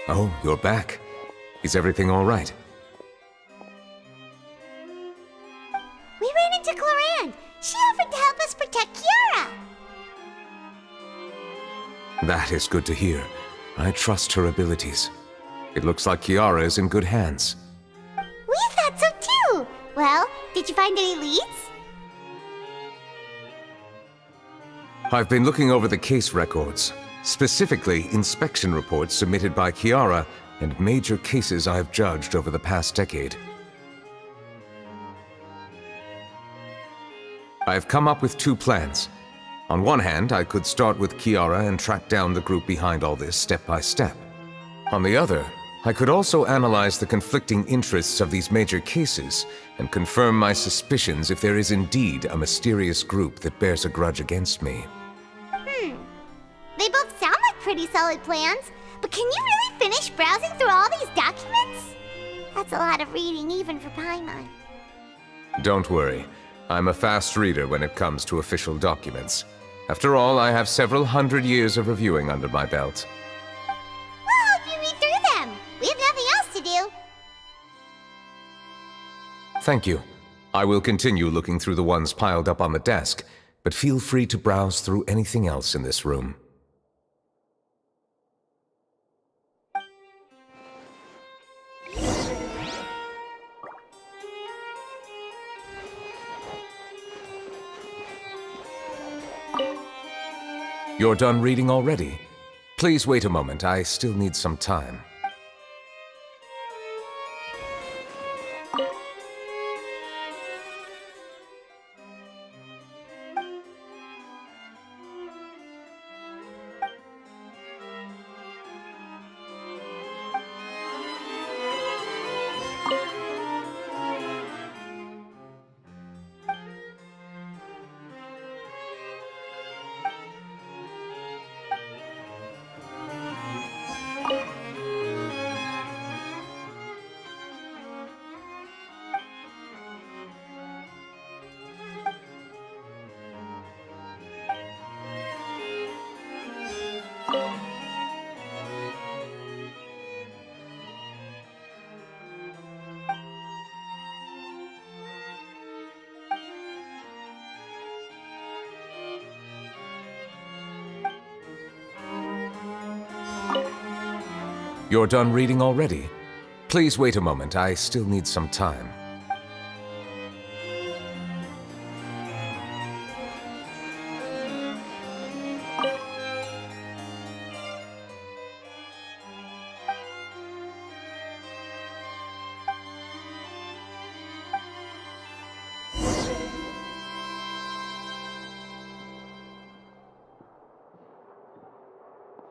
Oh, you're back. Is everything all right? We ran into Cloran. She offered to help us protect Kiara. That is good to hear. I trust her abilities. It looks like Kiara is in good hands. We thought so too. Well, did you find any leads? I've been looking over the case records, specifically inspection reports submitted by Kiara and major cases I've judged over the past decade. I've come up with two plans. On one hand, I could start with Kiara and track down the group behind all this step by step. On the other, I could also analyze the conflicting interests of these major cases and confirm my suspicions if there is indeed a mysterious group that bears a grudge against me. They both sound like pretty solid plans, but can you really finish browsing through all these documents? That's a lot of reading even for Paimon. Don't worry. I'm a fast reader when it comes to official documents. After all, I have several hundred years of reviewing under my belt. We'll help you read through them. We have nothing else to do. Thank you. I will continue looking through the ones piled up on the desk, but feel free to browse through anything else in this room. You're done reading already? Please wait a moment, I still need some time. You're done reading already? Please wait a moment, I still need some time.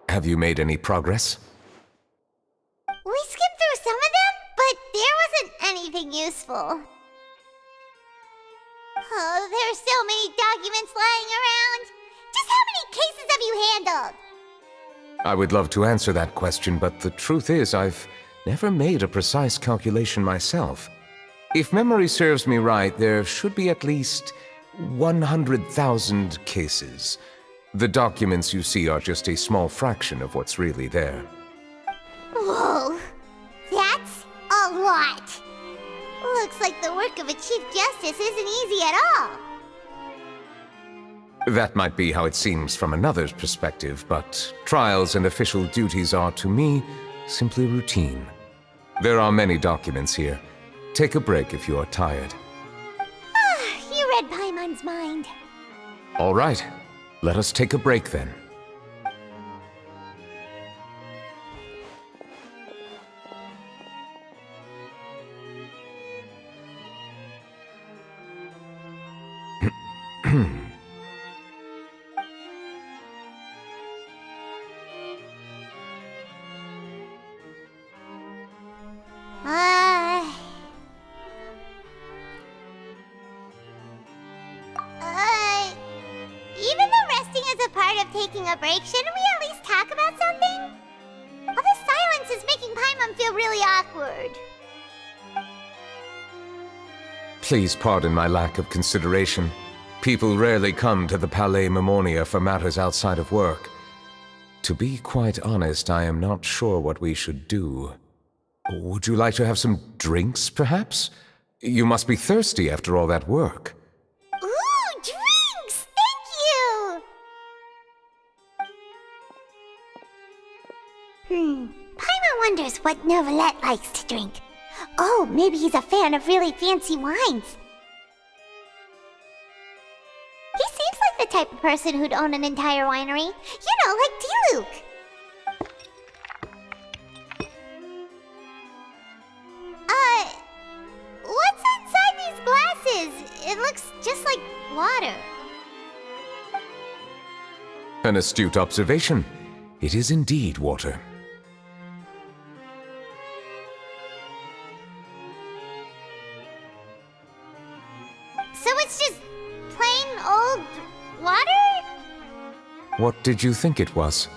Have you made any progress? We skimmed through some of them, but there wasn't anything useful. Oh, there are so many documents lying around. Just how many cases have you handled? I would love to answer that question, but the truth is I've never made a precise calculation myself. If memory serves me right, there should be at least 100,000 cases. The documents you see are just a small fraction of what's really there. Whoa, that's a lot. Looks like the work of a Chief Justice isn't easy at all. That might be how it seems from another's perspective, but trials and official duties are, to me, simply routine. There are many documents here. Take a break if you are tired. You read Paimon's mind. All right, let us take a break then. Even though resting is a part of taking a break, shouldn't we at least talk about something? All this silence is making Paimon feel really awkward. Please pardon my lack of consideration. People rarely come to the Palais Memoria for matters outside of work. To be quite honest, I am not sure what we should do. Would you like to have some drinks, perhaps? You must be thirsty after all that work. Ooh, drinks! Thank you! Paimon wonders what Neuvillette likes to drink. Oh, maybe he's a fan of really fancy wines. He seems like the type of person who'd own an entire winery. You know, like Diluc. What's inside these glasses? It looks just like water. An astute observation. It is indeed water. So it's just plain old water? What did you think it was?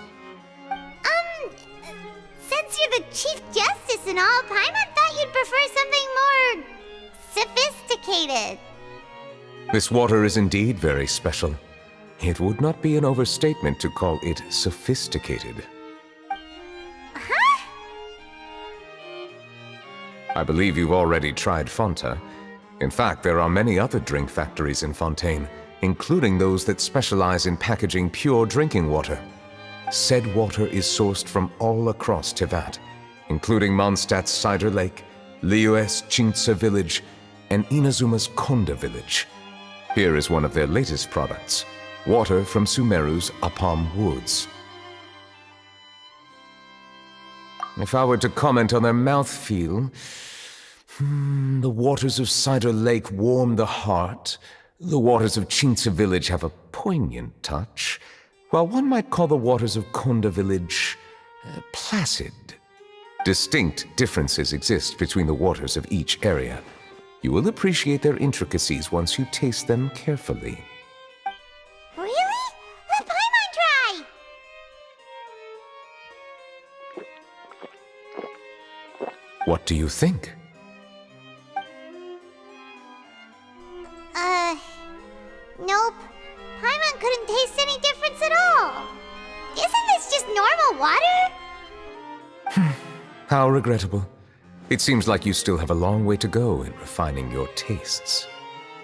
Since you're the Chief Justice and all, Paimon thought you'd prefer something more sophisticated. This water is indeed very special. It would not be an overstatement to call it sophisticated. Huh? I believe you've already tried Fonta. In fact, there are many other drink factories in Fontaine, including those that specialize in packaging pure drinking water. Said water is sourced from all across Teyvat, including Mondstadt's Cider Lake, Liyue's Chintsa village, and Inazuma's Konda village. Here is one of their latest products, water from Sumeru's Apam Woods. If I were to comment on their mouthfeel, the waters of Cider Lake warm the heart, the waters of Chintsa village have a poignant touch, while one might call the waters of Konda village placid. Distinct differences exist between the waters of each area. You will appreciate their intricacies once you taste them carefully. Really? Let Paimon try! What do you think? Nope. Paimon couldn't taste any difference at all. Isn't this just normal water? How regrettable. It seems like you still have a long way to go in refining your tastes.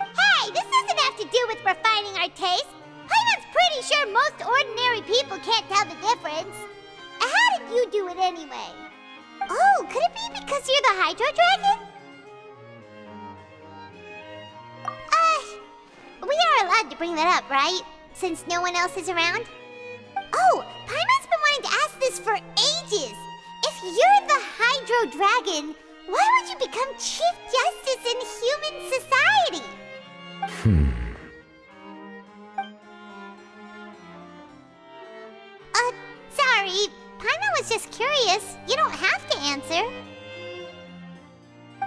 Hey, this doesn't have to do with refining our taste. Paimon's pretty sure most ordinary people can't tell the difference. How did you do it anyway? Oh, could it be because you're the Hydro Dragon? We are allowed to bring that up, right? Since no one else is around? Oh, Paimon's been wanting to ask this for ages. If you're the Hydro Dragon, why would you become Chief Justice in human society? Sorry. Paimon was just curious. You don't have to answer.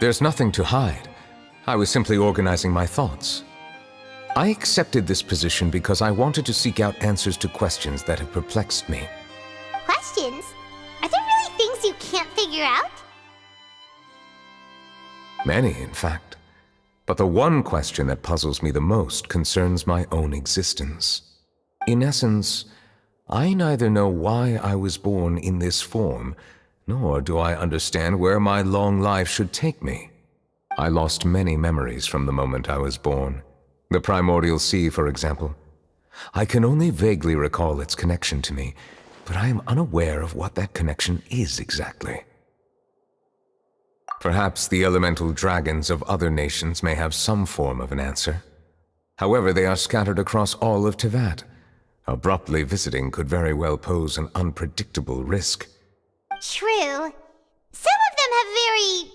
There's nothing to hide. I was simply organizing my thoughts. I accepted this position because I wanted to seek out answers to questions that have perplexed me. Questions? Are there really things you can't figure out? Many, in fact. But the one question that puzzles me the most concerns my own existence. In essence, I neither know why I was born in this form, nor do I understand where my long life should take me. I lost many memories from the moment I was born. The primordial sea, for example. I can only vaguely recall its connection to me, but I am unaware of what that connection is exactly. Perhaps the elemental dragons of other nations may have some form of an answer. However, they are scattered across all of Teyvat. Abruptly visiting could very well pose an unpredictable risk. True. Some of them have very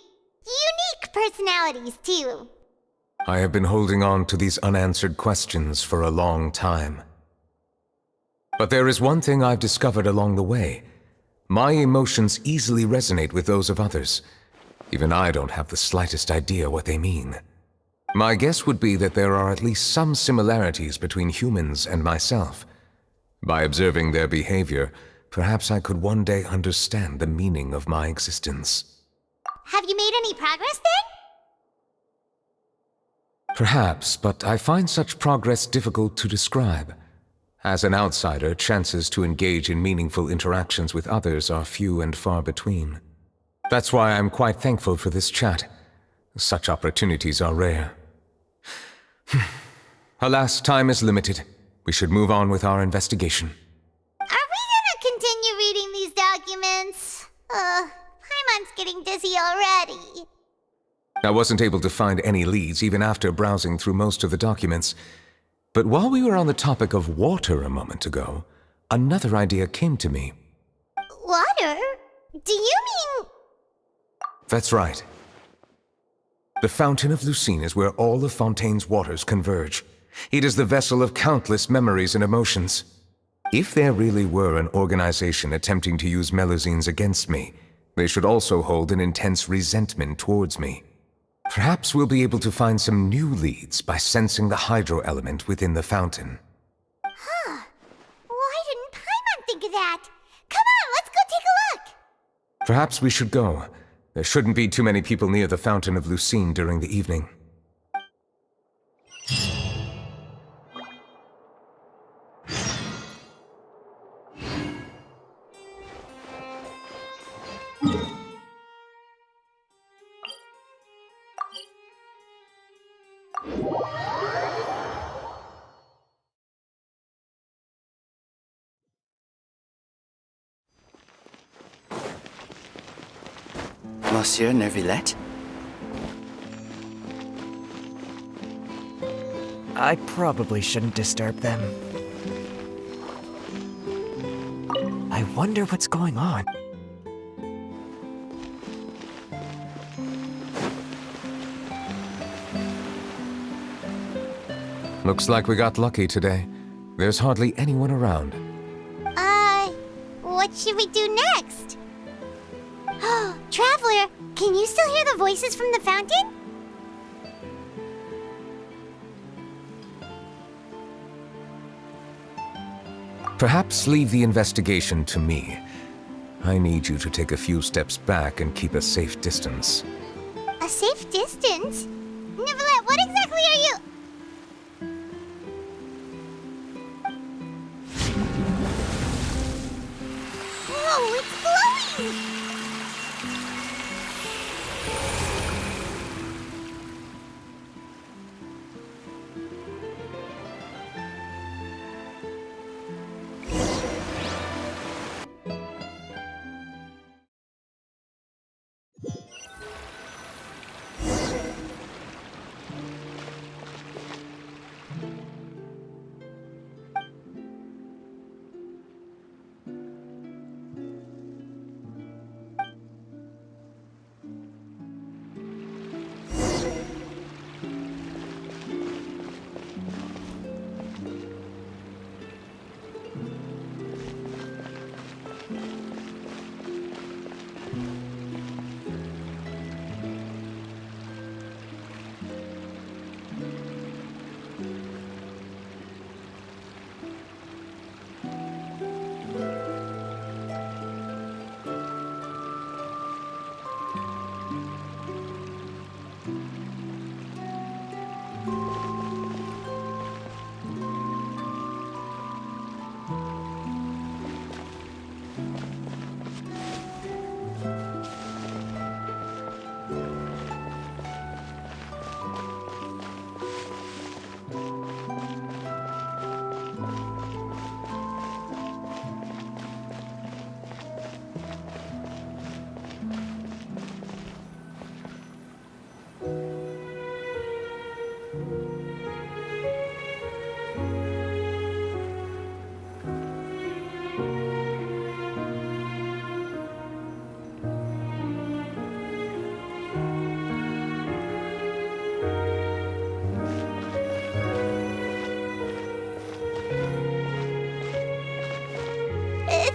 unique personalities, too. I have been holding on to these unanswered questions for a long time. But there is one thing I've discovered along the way. My emotions easily resonate with those of others. Even I don't have the slightest idea what they mean. My guess would be that there are at least some similarities between humans and myself. By observing their behavior, perhaps I could one day understand the meaning of my existence. Have you made any progress then? Perhaps, but I find such progress difficult to describe. As an outsider, chances to engage in meaningful interactions with others are few and far between. That's why I'm quite thankful for this chat. Such opportunities are rare. Alas, time is limited. We should move on with our investigation. Are we gonna continue reading these documents? Paimon's getting dizzy already. I wasn't able to find any leads even after browsing through most of the documents. But while we were on the topic of water a moment ago, another idea came to me. Water? Do you mean... That's right. The Fountain of Lucine is where all of Fontaine's waters converge. It is the vessel of countless memories and emotions. If there really were an organization attempting to use Melusines against me, they should also hold an intense resentment towards me. Perhaps we'll be able to find some new leads by sensing the hydro element within the fountain. Huh. Why didn't Paimon think of that? Come on, let's go take a look! Perhaps we should go. There shouldn't be too many people near the Fountain of Lucine during the evening. Monsieur Neuvillette? I probably shouldn't disturb them. I wonder what's going on. Looks like we got lucky today. There's hardly anyone around. What should we do next? Oh, Traveler, can you still hear the voices from the fountain? Perhaps leave the investigation to me. I need you to take a few steps back and keep a safe distance. A safe distance? Neuvillette, what exactly are you... Whoa, it's glowing!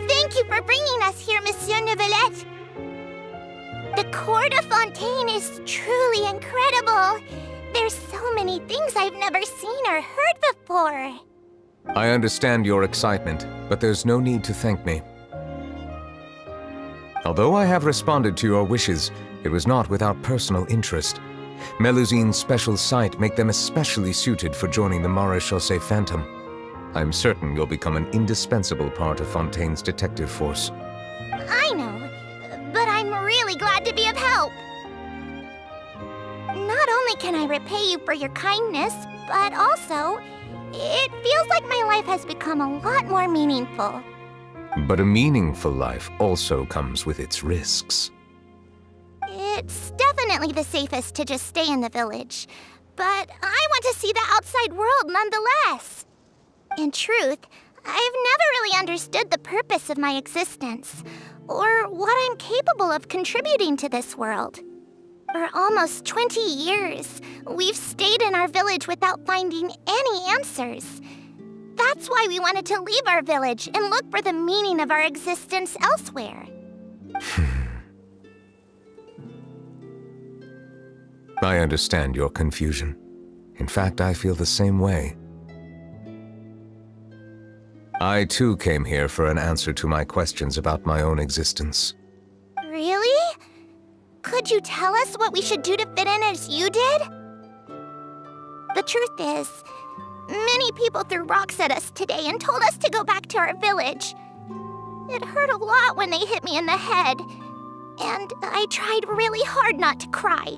Thank you for bringing us here, Monsieur Neuvillette. The court of Fontaine is truly incredible. There's so many things I've never seen or heard before. I understand your excitement, but there's no need to thank me. Although I have responded to your wishes, it was not without personal interest. Melusine's special sight make them especially suited for joining the Marechaussee Phantom. I'm certain you'll become an indispensable part of Fontaine's detective force. I know, but I'm really glad to be of help. Not only can I repay you for your kindness, but also, it feels like my life has become a lot more meaningful. But a meaningful life also comes with its risks. It's definitely the safest to just stay in the village, but I want to see the outside world nonetheless. In truth, I've never really understood the purpose of my existence, or what I'm capable of contributing to this world. For almost 20 years, we've stayed in our village without finding any answers. That's why we wanted to leave our village and look for the meaning of our existence elsewhere. I understand your confusion. In fact, I feel the same way. I too came here for an answer to my questions about my own existence. Really? Could you tell us what we should do to fit in as you did? The truth is, many people threw rocks at us today and told us to go back to our village. It hurt a lot when they hit me in the head, and I tried really hard not to cry.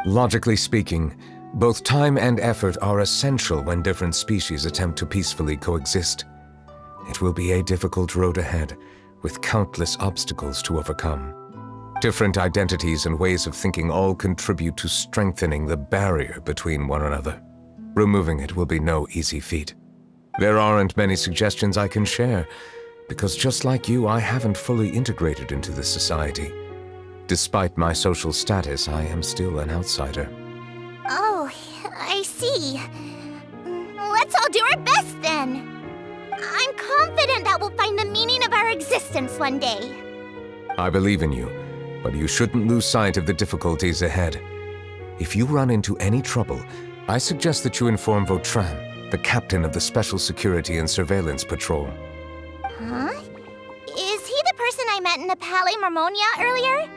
Logically speaking, both time and effort are essential when different species attempt to peacefully coexist. It will be a difficult road ahead, with countless obstacles to overcome. Different identities and ways of thinking all contribute to strengthening the barrier between one another. Removing it will be no easy feat. There aren't many suggestions I can share, because just like you, I haven't fully integrated into this society. Despite my social status, I am still an outsider. Oh, I see. Let's all do our best then. I'm confident that we'll find the meaning of our existence one day. I believe in you, but you shouldn't lose sight of the difficulties ahead. If you run into any trouble, I suggest that you inform Vautrin, the captain of the Special Security and Surveillance Patrol. Huh? Is he the person I met in the Palais Marmonia earlier?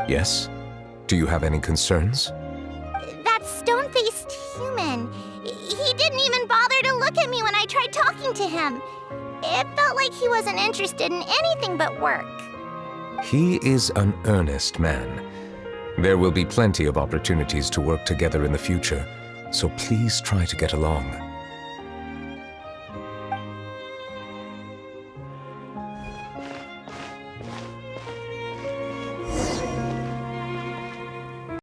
Yes? Do you have any concerns? That stone-faced human. He didn't even bother to look at me when I tried talking to him. It felt like he wasn't interested in anything but work. He is an earnest man. There will be plenty of opportunities to work together in the future, so please try to get along.